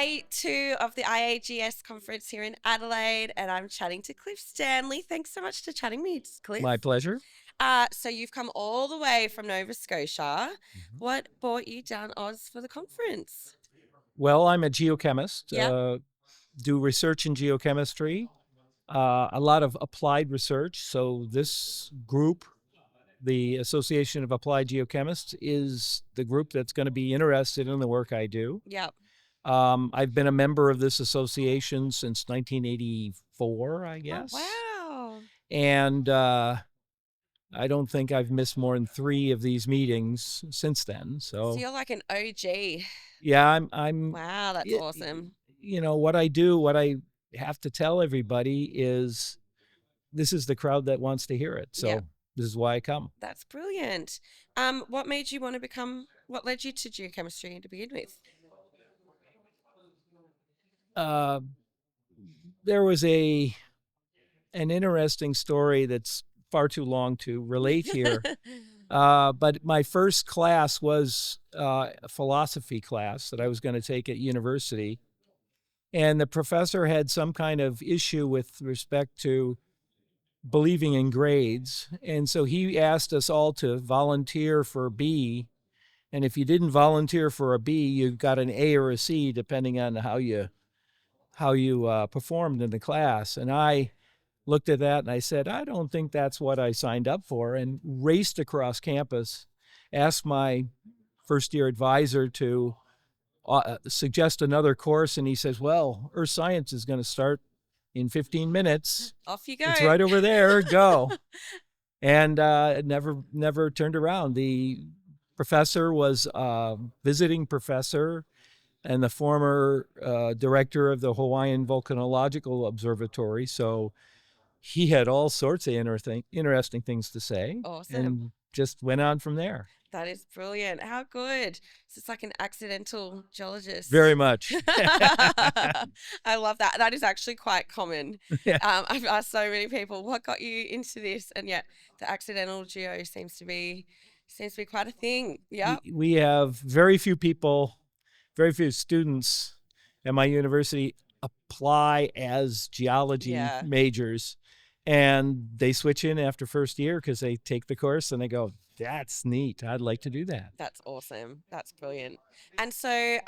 day 2 of the IAGS conference here in Adelaide, and I'm chatting to Cliff Stanley. Thanks so much for chatting with me, Cliff. My pleasure. So you've come all the way from Nova Scotia. What brought you down Oz for the conference? Well, I'm a geochemist, Yep. do research in geochemistry, a lot of applied research. So this group, the Association of Applied Geochemists, is the group that's going to be interested in the work I do. Yep. I've been a member of this association since 1984, I guess. Oh, wow. And I don't think I've missed more than 3 of these meetings since then. So you're like an OG. Yeah, I'm. Wow, that's awesome. You know what I do, what I have to tell everybody is, this is the crowd that wants to hear it. So Yep. this is why I come. That's brilliant. What made you want to become? What led you to geochemistry to begin with? There was an interesting story that's far too long to relate here. But my first class was a philosophy class that I was going to take at university. And the professor had some kind of issue with respect to believing in grades. And so he asked us all to volunteer for a B. And if you didn't volunteer for a B, you got an A or a C, depending on how you performed in the class. And I looked at that and I said, I don't think that's what I signed up for, and raced across campus, asked my first-year advisor to suggest another course. And he says, well, Earth Science is going to start in 15 minutes. Off you go. It's right over there. Go. And never turned around. The professor was a visiting professor and the former director of the Hawaiian Volcanological Observatory. So he had all sorts of interesting things to say. Awesome. And just went on from there. That is brilliant. How good. So it's like an accidental geologist. Very much. I love that. That is actually quite common. Yeah. I've asked so many people, what got you into this? And yet the accidental geo seems to be quite a thing. Yeah. We have very few students at my university apply as geology majors. And they switch in after first year because they take the course and they go, that's neat. I'd like to do that. That's awesome. That's brilliant. And so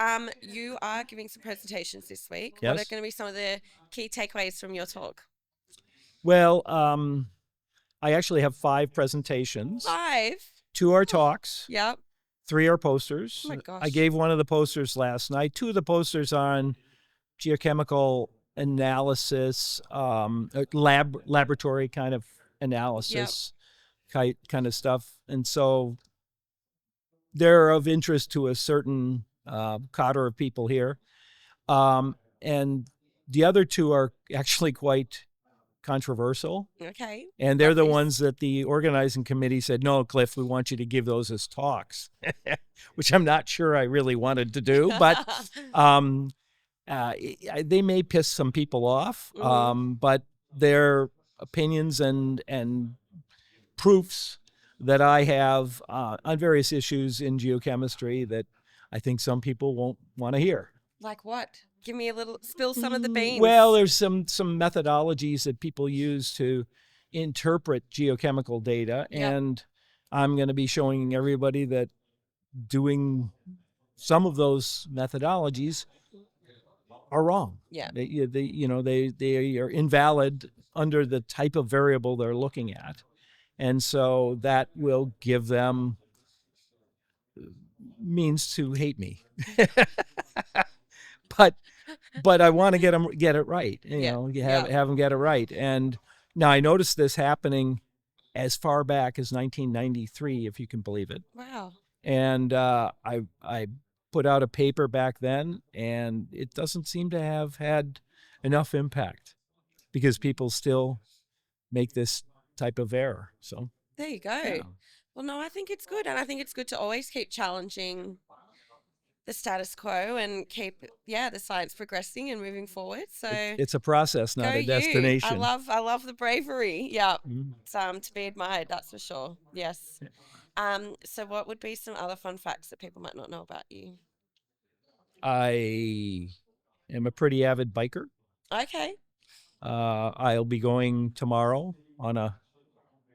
you are giving some presentations this week. Yes. What are going to be some of the key takeaways from your talk? Well, I actually have 5 presentations. 5? 2 are talks. Yep. 3 are posters. Oh my gosh. I gave one of the posters last night. 2 of the posters are on geochemical analysis, laboratory kind of analysis, kind of stuff. And so they're of interest to a certain cadre of people here. And the other 2 are actually quite controversial. Okay. And they're the ones that the organizing committee said, no, Cliff, we want you to give those as talks, which I'm not sure I really wanted to do. But they may piss some people off, but their opinions and proofs that I have on various issues in geochemistry that I think some people won't want to hear. Like what? Give me spill some of the beans. Well, there's some methodologies that people use to interpret geochemical data, and I'm going to be showing everybody that doing some of those methodologies are wrong. Yeah. They are invalid under the type of variable they're looking at. And so that will give them means to hate me. But I want to get it right. Have them get it right. And now I noticed this happening as far back as 1993, if you can believe it. Wow. And I put out a paper back then, and it doesn't seem to have had enough impact because people still make this type of error. So there you go. Yeah. Well, no, I think it's good. And I think it's good to always keep challenging the status quo and keep the science progressing and moving forward. So it's a process, not a destination. I love the bravery. Yeah. It's to be admired, that's for sure. Yes. So what would be some other fun facts that people might not know about you? I am a pretty avid biker. Okay. I'll be going tomorrow on a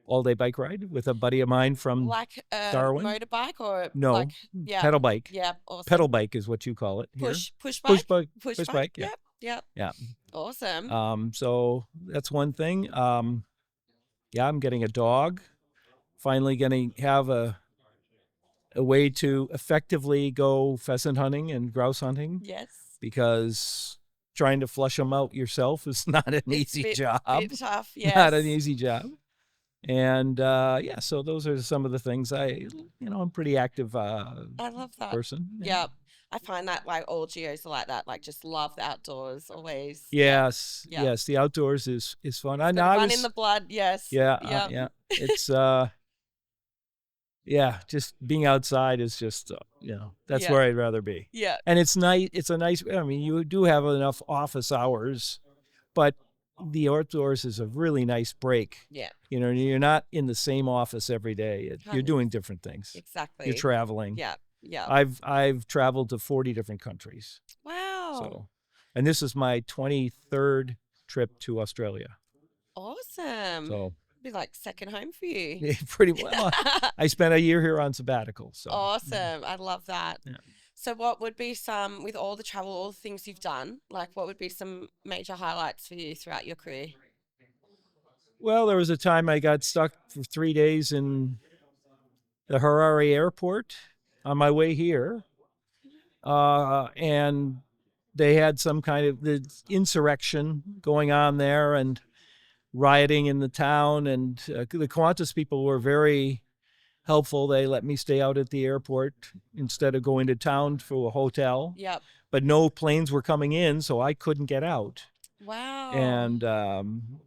all-day bike ride with a buddy of mine from Like a Darwin. motorbike or No, like, yeah. pedal bike. Yeah, awesome. Pedal bike is what you call it here. Push bike? Push bike. Yeah. Yep. Yeah. Awesome. So that's one thing. Yeah, I'm getting a dog. Finally going to have a way to effectively go pheasant hunting and grouse hunting. Yes. Because trying to flush them out yourself is not an easy job. Bit tough, yes. Not an easy job. And yeah, so those are some of the things I'm pretty active I love that person. Yeah. I find that like all geos are like that, like just love the outdoors always. Yes, Yeah. yes, the outdoors is fun. I know run in the blood, yes. Yeah, yeah. It's yeah, just being outside is just that's where I'd rather be. Yeah. And it's nice. It's a nice. I mean, you do have enough office hours, but the outdoors is a really nice break. Yeah. You're not in the same office every day. You're doing different things. Exactly. You're traveling. Yeah. Yeah. I've traveled to 40 different countries. Wow. So, and this is my 23rd trip to Australia. Awesome. So be like second home for you. Pretty well. I spent a year here on sabbatical. So awesome. I love that. Yeah. So what would be some, with all the travel, all the things you've done, like what would be some major highlights for you throughout your career? Well, there was a time I got stuck for 3 days in the Harare airport on my way here. And they had some kind of the insurrection going on there and rioting in the town. And the Qantas people were very helpful. They let me stay out at the airport instead of going to town for a hotel. Yep. But no planes were coming in, so I couldn't get out. Wow. And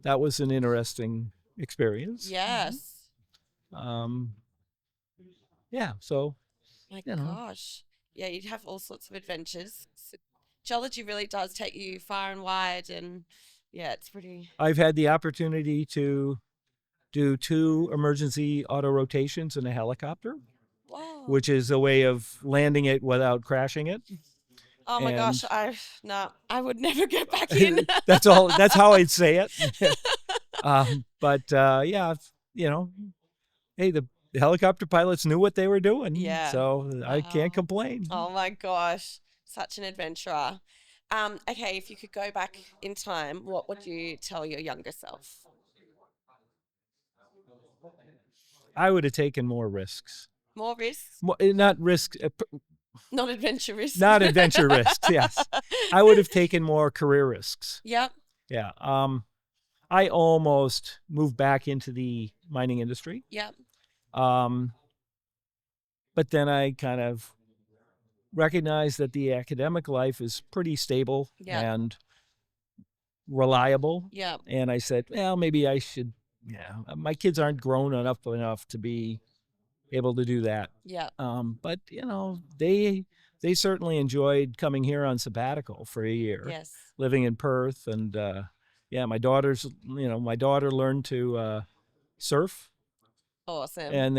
that was an interesting experience. Yes. Yeah, so. My gosh. Yeah, you'd have all sorts of adventures. So geology really does take you far and wide, and yeah, it's pretty. I've had the opportunity to do 2 emergency auto rotations in a helicopter. Whoa. Which is a way of landing it without crashing it. Oh my gosh, I would never get back in. That's how I'd say it. But yeah, hey, the helicopter pilots knew what they were doing. Yeah. So I can't complain. Oh my gosh, such an adventurer. Okay, if you could go back in time, what would you tell your younger self? I would have taken more risks. More risks? Not risks. Not adventure risks. Not adventure risks, yes. I would have taken more career risks. Yep. Yeah. I almost moved back into the mining industry. Yep. But then I kind of recognized that the academic life is pretty stable and reliable. Yep. And I said, well, maybe I should, my kids aren't grown enough to be able to do that. Yeah. But they certainly enjoyed coming here on sabbatical for a year. Yes. Living in Perth, and my daughter learned to surf. Awesome. And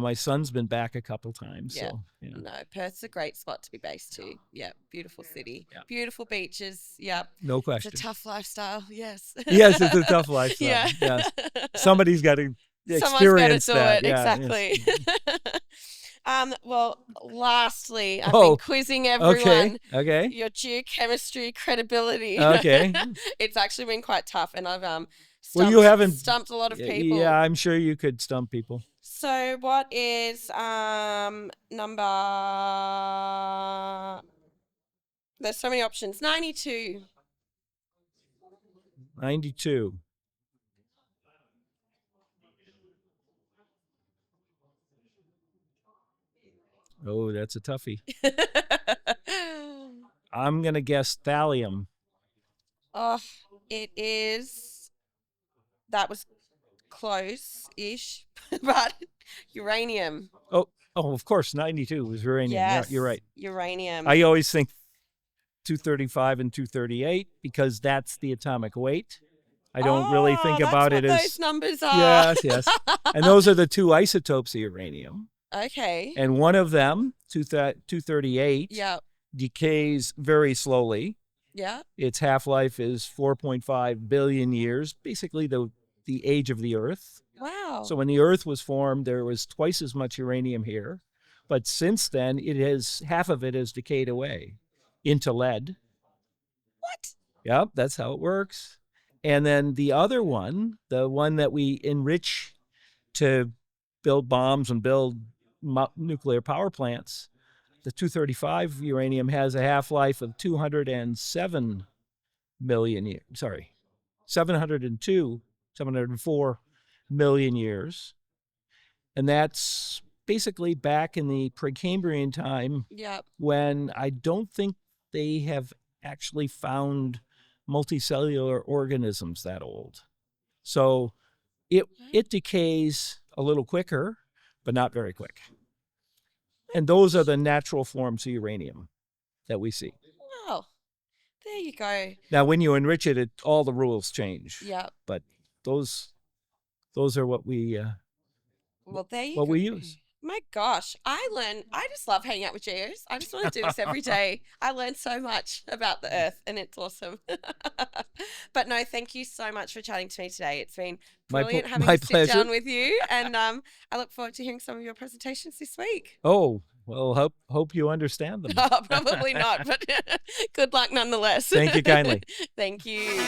my son's been back a couple times. Yeah. So, No, Perth's a great spot to be based to. Yeah. Beautiful city. Yeah. Beautiful beaches. Yep. No question. It's a tough lifestyle. Yes. Yes, it's a tough lifestyle. Yeah. Yes. Somebody's got to experience Someone's got to do that. it. Yeah, exactly. Well, lastly, I've Oh, been quizzing everyone. Okay. Your geochemistry credibility. Okay. It's actually been quite tough, and I've Well, you haven't stumped a lot of people. Yeah, I'm sure you could stump people. So what is number? There's so many options. 92. 92. Oh, that's a toughie. I'm going to guess thallium. Oh, it is. That was close-ish, but uranium. Oh, of course, 92 was uranium. Yes, Yeah, you're right. Uranium. I always think 235 and 238 because that's the atomic weight. I don't really think about it as those numbers are. Yes. And those are the 2 isotopes of uranium. Okay. And one of them, 238, Yeah. decays very slowly, Yeah. Its half-life is 4.5 billion years, basically the age of the Earth. Wow. So when the Earth was formed, there was twice as much uranium here. But since then, half of it has decayed away into lead. What? Yep, that's how it works. And then the other one, the one that we enrich to build bombs and build nuclear power plants, the 235 uranium has a half-life of 207 million years. Sorry, 704 million years. And that's basically back in the Precambrian time, Yep. when I don't think they have actually found multicellular organisms that old. So it decays a little quicker, but not very quick. And those are the natural forms of uranium that we see. Wow. There you go. Now, when you enrich it, all the rules change. Yep. But those are what we Well, there you what go. we use. My gosh, I just love hanging out with geos. I just want to do this every day. I learn so much about the Earth, and it's awesome. But no, thank you so much for chatting to me today. It's been brilliant having my to sit pleasure. down with you, and I look forward to hearing some of your presentations this week. Oh, well, hope you understand them. Probably not, but good luck nonetheless. Thank you kindly. Thank you.